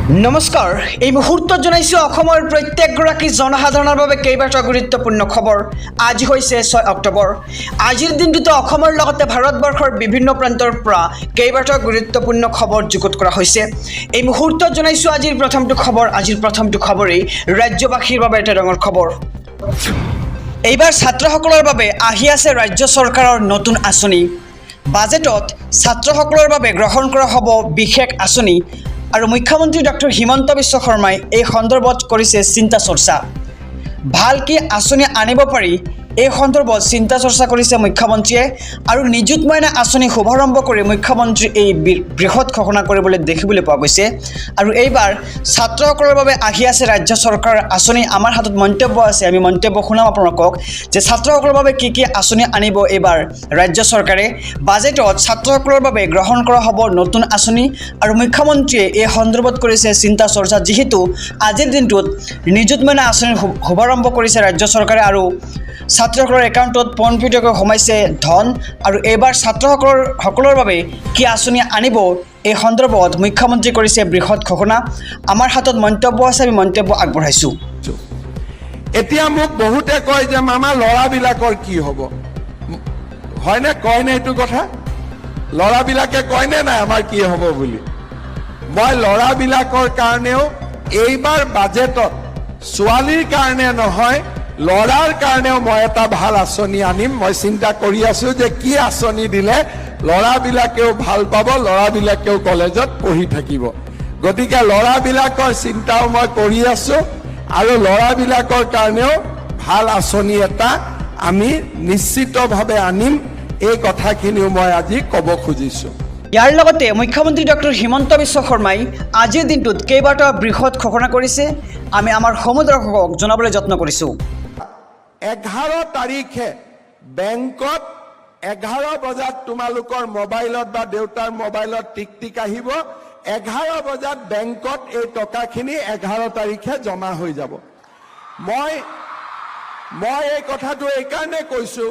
নমস্কাৰ এই মুহূৰ্তত জনাইছো অসমৰ প্ৰত্যেকগৰাকী জনসাধাৰণৰ বাবে কেইবাটাও গুৰুত্বপূৰ্ণ খবৰ। আজি হৈছে 6 অক্টোবৰ। আজিৰ দিনটোতে অসমৰ লগতে ভাৰতবৰ্ষৰ বিভিন্ন প্ৰান্তৰ পৰা কেইবাটাও গুৰুত্বপূৰ্ণ খবৰ যুগুত কৰা হৈছে। এই মুহূৰ্তত জনাইছো আজিৰ প্ৰথমটো খবৰেই ৰাজ্যবাসীৰ বাবে এটা ডাঙৰ খবৰ। এইবাৰ ছাত্ৰসকলৰ বাবে আহি আছে ৰাজ্য চৰকাৰৰ নতুন আঁচনি। বাজেটত ছাত্ৰসকলৰ বাবে গ্ৰহণ কৰা হ'ব বিশেষ আঁচনি আৰু মুখ্যমন্ত্ৰী ডক্টৰ হিমন্ত বিশ্ব শৰ্মাই এই সন্দৰ্ভত কৰিছে চিন্তা চৰ্চা। ভাল কি আঁচনি আনিব পাৰি এই সন্দৰ্ভত চিন্তা চৰ্চা কৰিছে মুখ্যমন্ত্ৰীয়ে আৰু নিযুত মইনা আঁচনি শুভাৰম্ভ কৰি মুখ্যমন্ত্ৰী এই বৃহৎ ঘোষণা কৰিবলৈ দেখিবলৈ পোৱা গৈছে। আৰু এইবাৰ ছাত্ৰসকলৰ বাবে আহি আছে ৰাজ্য চৰকাৰৰ আঁচনি। আমাৰ হাতত মন্তব্য আছে, আমি মন্তব্য শুনাম আপোনালোকক যে ছাত্ৰসকলৰ বাবে কি কি আঁচনি আনিব এইবাৰ ৰাজ্য চৰকাৰে। বাজেটত ছাত্ৰসকলৰ বাবে গ্ৰহণ কৰা হ'ব নতুন আঁচনি আৰু মুখ্যমন্ত্ৰীয়ে এই সন্দৰ্ভত কৰিছে চিন্তা চৰ্চা। যিহেতু আজিৰ দিনটোত নিযুত মইনা আঁচনি শুভাৰম্ভ কৰিছে ৰাজ্য চৰকাৰে আৰু ছাত্ৰসকলৰ একাউণ্টত পোনপটীয়াকৈ সোমাইছে ধন আৰু এইবাৰ ছাত্ৰসকলৰ বাবে কি আঁচনি আনিব এই সন্দৰ্ভত মুখ্যমন্ত্ৰী কৰিছে বৃহৎ ঘোষণা। আমাৰ হাতত মন্তব্য আছে, আমি মন্তব্য আগবঢ়াইছোঁ। এতিয়া মোক বহুতে কয় যে মামা ল'ৰাবিলাকৰ কি হ'ব, হয়নে? কয়নে এইটো কথা? ল'ৰাবিলাকে কয়নে নাই আমাৰ কি হ'ব বুলি? মই ল'ৰাবিলাকৰ কাৰণেও এইবাৰ বাজেটত ছোৱালীৰ কাৰণে নহয় ল'ৰাৰ কাৰণেও মই এটা ভাল আঁচনি আনিম। মই চিন্তা কৰি আছো যে কি আঁচনি দিলে ল'ৰাবিলাকেও ভাল পাব, ল'ৰাবিলাকেও কলেজত পঢ়ি থাকিব। গতিকে ল'ৰাবিলাকৰ চিন্তাও মই কৰি আছো আৰু ল'ৰাবিলাকৰ কাৰণেও ভাল আঁচনি এটা আমি নিশ্চিতভাৱে আনিম। এই কথাখিনিও মই আজি ক'ব খুজিছোঁ। ইয়াৰ লগতে মুখ্যমন্ত্ৰী ডক্টৰ হিমন্ত বিশ্ব শৰ্মাই আজিৰ দিনটোত কেইবাটাও বৃহৎ ঘোষণা কৰিছে। আমি আমাৰ সমুদ্ৰসকলক জনাবলৈ যত্ন কৰিছোঁ। 11 তাৰিখে বেংকত 11 বজাত তোমালোকৰ মোবাইলত বা দেউতাৰ মোবাইলত টিক আহিব। 11 বজাত বেংকত এই টকাখিনি 11 তাৰিখে জমা হৈ যাব। মই এই কথাটো এইকাৰণে কৈছোঁ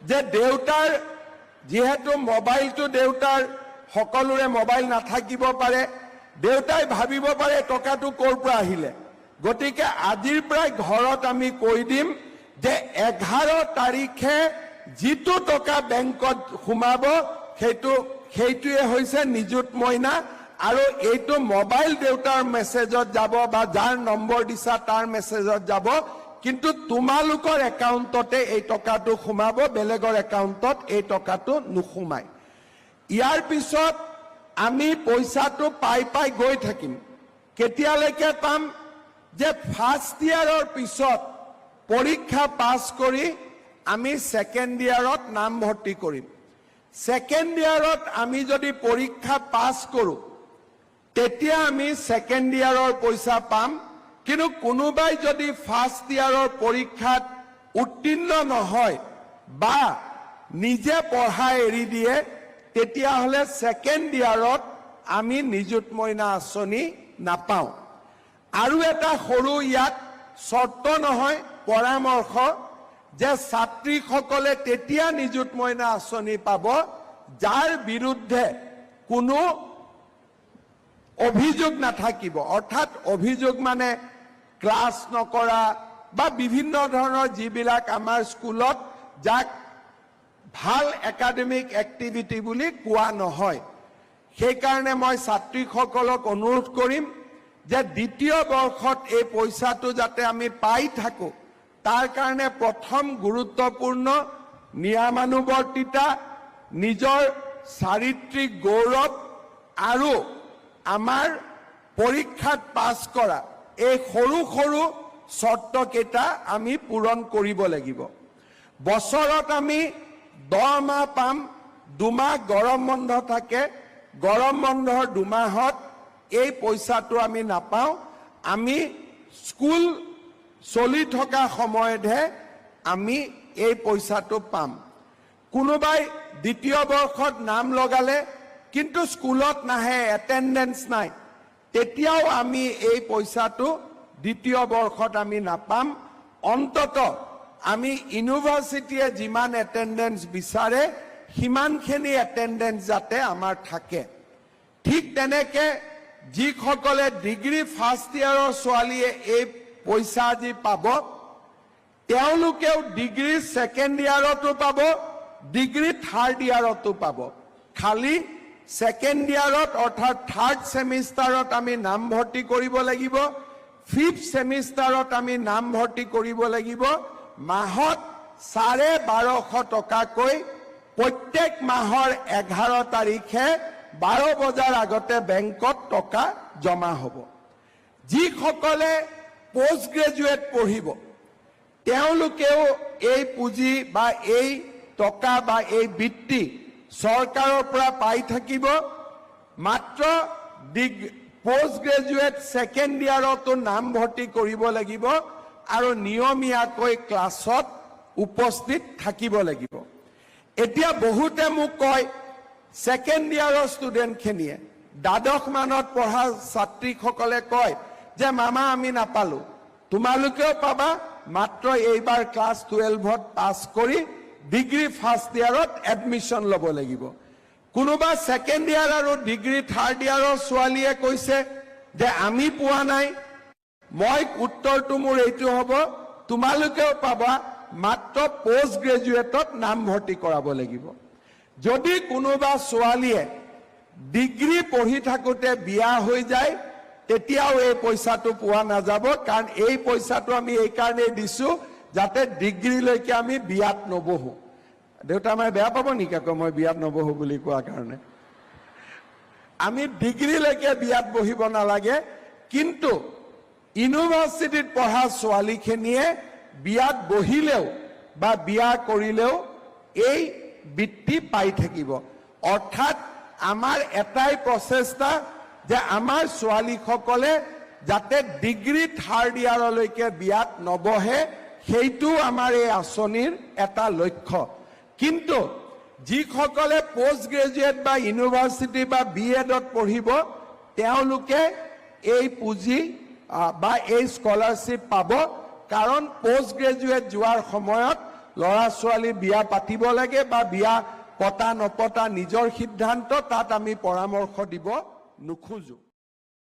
যে দেউতাৰ যিহেতু মোবাইলটো দেউতাৰ সকলোৰে মোবাইল নাথাকিব পাৰে, দেউতাই ভাবিব পাৰে টকাটো ক'ৰ পৰা আহিলে। গতিকে আজিৰ পৰাই ঘৰত আমি কৈ দিম যে 11 তাৰিখে যিটো টকা বেংকত সোমাব সেইটোৱে হৈছে নিযুত মইনা আৰু এইটো মোবাইল দেউতাৰ মেছেজত যাব বা যাৰ নম্বৰ দিছা তাৰ মেছেজত যাব, কিন্তু তোমালোকৰ একাউণ্টতে এই টকাটো সোমাব, বেলেগৰ একাউণ্টত এই টকাটো নোসোমায়। ইয়াৰ পিছত আমি পইচাটো পাই গৈ থাকিম। কেতিয়ালৈকে পাম? যে ফাৰ্ষ্ট ইয়াৰৰ পিছত পৰীক্ষা পাছ কৰি আমি ছেকেণ্ড ইয়াৰত নাম ভৰ্তি কৰিম। ছেকেণ্ড ইয়াৰত আমি যদি পৰীক্ষা পাছ কৰোঁ তেতিয়া আমি ছেকেণ্ড ইয়াৰৰ পইচা পাম। কিন্তু কোনোবাই যদি ফাৰ্ষ্ট ইয়াৰৰ পৰীক্ষাত উত্তীৰ্ণ নহয় বা নিজে পঢ়া এৰি দিয়ে তেতিয়াহ'লে ছেকেণ্ড ইয়াৰত আমি নিযুত মইনা আঁচনি নাপাওঁ। আৰু এটা সৰু ইয়াত চৰ্ত নহয়, পৰামৰ্শ যে ছাত্ৰীসকলে তেতিয়া নিযুত মইনা আঁচনি পাব যাৰ বিৰুদ্ধে কোনো অভিযোগ নাথাকিব। অৰ্থাৎ অভিযোগ মানে ক্লাছ নকৰা বা বিভিন্ন ধৰণৰ যিবিলাক আমাৰ স্কুলত যাক ভাল একাডেমিক এক্টিভিটি বুলি কোৱা নহয়। সেইকাৰণে মই ছাত্ৰীসকলক অনুৰোধ কৰিম যে দ্বিতীয় বৰ্ষত এই পইচাটো যাতে আমি পাই থাকোঁ তাৰ কাৰণে প্ৰথম গুৰুত্বপূৰ্ণ নিয়মানুৱৰ্তিতা, নিজৰ চাৰিত্ৰিক গৌৰৱ আৰু আমাৰ পৰীক্ষাত পাছ কৰা এই সৰু সৰু চৰ্তকেইটা আমি পূৰণ কৰিব লাগিব। বছৰত আমি 10 মাহ পাম, 2 মাহ গৰম বন্ধ থাকে, গৰম বন্ধৰ 2 মাহত এই পইচাটো আমি নাপাওঁ। আমি স্কুল চলি থকা সময়তহে আমি এই পইচাটো পাম। কোনোবাই দ্বিতীয় বৰ্ষত নাম লগালে কিন্তু স্কুলত নাহে, এটেণ্ডেঞ্চ নাই, তেতিয়াও আমি এই পইচাটো দ্বিতীয় বৰ্ষত আমি নাপাম। অন্তত আমি ইউনিভাৰ্চিটিয়ে যিমান এটেণ্ডেঞ্চ বিচাৰে সিমানখিনি এটেণ্ডেঞ্চ যাতে আমাৰ থাকে। ঠিক তেনেকৈ যিসকলে ডিগ্ৰী ফাৰ্ষ্ট ইয়াৰৰ ছোৱালীয়ে এই পইচা আজি পাব, তেওঁলোকেও ডিগ্ৰী ছেকেণ্ড ইয়াৰতো পাব, ডিগ্ৰী থাৰ্ড ইয়াৰতো পাব। খালি ছেকেণ্ড ইয়াৰত অৰ্থাৎ থাৰ্ড ছেমিষ্টাৰত আমি নামভৰ্তি কৰিব লাগিব, ফিফ্থ ছেমিষ্টাৰত আমি নামভৰ্তি কৰিব লাগিব। মাহত 1250 টকাকৈ প্ৰত্যেক মাহৰ 11 তাৰিখে 12 বজাৰ আগতে বেংকত টকা জমা হ'ব। যিসকলে পোষ্ট গ্ৰেজুৱেট পঢ়িব তেওঁলোকেও এই পুঁজি বা এই টকা বা এই বৃত্তি চৰকাৰৰ পৰা পাই থাকিব। মাত্ৰ পোষ্ট গ্ৰেজুৱেট ছেকেণ্ড ইয়াৰতো নামভৰ্তি কৰিব লাগিব আৰু নিয়মীয়াকৈ ক্লাছত উপস্থিত থাকিব লাগিব। এতিয়া বহুতে মোক কয়, ছেকেণ্ড ইয়াৰৰ ষ্টুডেণ্টখিনিয়ে দ্বাদশ মানত পঢ়া ছাত্ৰীসকলে কয় যে মামা আমি নাপালো, তোমালোকেও পাবা, মাত্ৰ এইবাৰ ক্লাছ 12ত পাছ কৰি ডিগ্ৰী ফাৰ্ষ্ট ইয়াৰত এডমিশ্যন ল'ব লাগিব। কোনোবা ছেকেণ্ড ইয়াৰ আৰু ডিগ্ৰী থাৰ্ড ইয়াৰৰ ছোৱালীয়ে কৈছে যে আমি পোৱা নাই। মই উত্তৰটো মোৰ এইটো হ'ব, তোমালোকেও পাবা, মাত্ৰ পোষ্ট গ্ৰেজুৱেটত নামভৰ্তি কৰাব লাগিব। যদি কোনোবা ছোৱালীয়ে ডিগ্ৰী পঢ়ি থাকোঁতে বিয়া হৈ যায় তেতিয়াও এই পইচাটো পোৱা নাযাব, কাৰণ এই পইচাটো আমি এইকাৰণেই দিছোঁ যাতে ডিগ্ৰীলৈকে আমি বিয়াত নবহোঁ। দেউতা মায়ে বেয়া পাব নেকি আকৌ মই বিয়াত নবহোঁ বুলি কোৱা কাৰণে? আমি ডিগ্ৰীলৈকে বিয়াত বহিব নালাগে, কিন্তু ইউনিভাৰ্চিটিত পঢ়া ছোৱালীখিনিয়ে বিয়াত বহিলেও বা বিয়া কৰিলেও এই বৃত্তি পাই থাকিব। অৰ্থাৎ আমাৰ এটাই প্ৰচেষ্টা যে আমাৰ ছোৱালীসকলে যাতে ডিগ্ৰী থাৰ্ড ইয়াৰলৈকে বিয়াত নবহে, সেইটো আমাৰ এই আঁচনিৰ এটা লক্ষ্য। কিন্তু যিসকলে পোষ্ট গ্ৰেজুৱেট বা ইউনিভাৰ্চিটি বা BEdত পঢ়িব তেওঁলোকে এই পুঁজি বা এই স্কলাৰশ্বিপ পাব, কাৰণ পোষ্ট গ্ৰেজুৱেট যোৱাৰ সময়ত ল'ৰা ছোৱালী বিয়া পাতিব লাগে বা বিয়া পতা নপতা নিজৰ সিদ্ধান্ত, তাত আমি পৰামৰ্শ দিব নোখোজো।